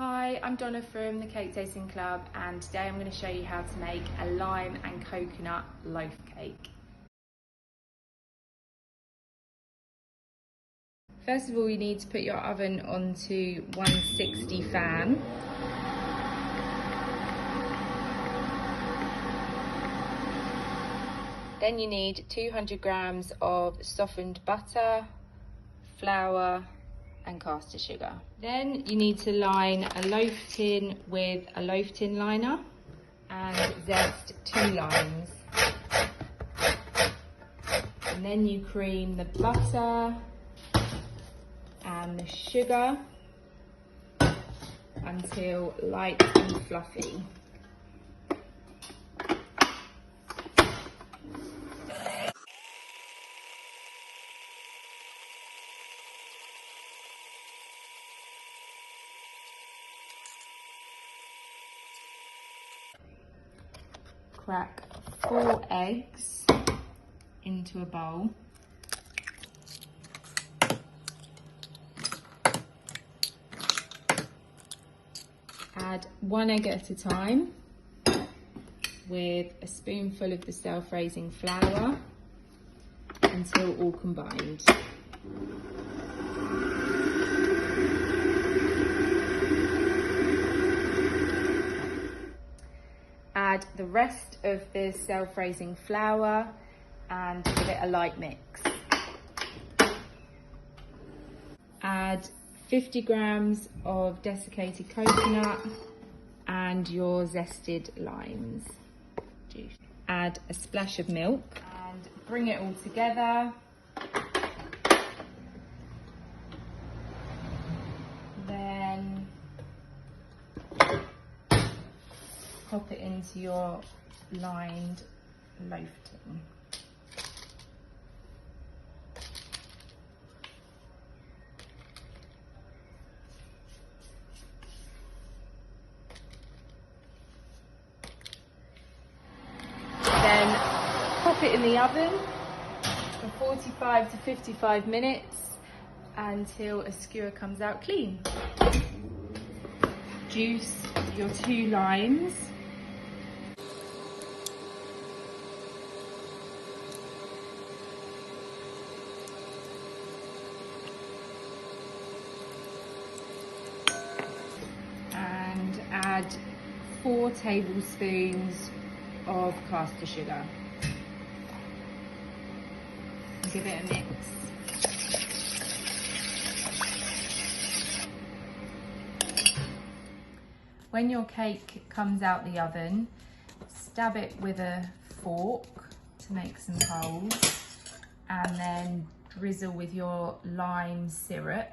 Hi, I'm Donna from the Cake Tasting Club, and today I'm going to show you how to make a lime and coconut loaf cake. First of all, you need to put your oven onto 160 fan. Then you need 200 grams of softened butter, flour and caster sugar. Then you need to line a loaf tin with a loaf tin liner and zest 2 limes. And then you cream the butter and the sugar until light and fluffy. Crack 4 eggs into a bowl. Add 1 egg at a time with a spoonful of the self-raising flour until all combined. Add the rest of the self-raising flour and give it a light mix. Add 50 grams of desiccated coconut and your zested limes juice. Add a splash of milk and bring it all together. Then pop it into your lined loaf tin. Then pop it in the oven for 45 to 55 minutes until a skewer comes out clean. Juice your 2 limes. And add 4 tablespoons of caster sugar. Give it a mix. When your cake comes out the oven, stab it with a fork to make some holes and then drizzle with your lime syrup.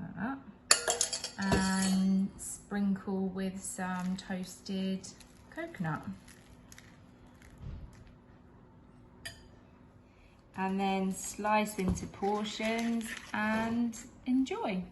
Like that. And sprinkle with some toasted coconut. And then slice into portions and enjoy.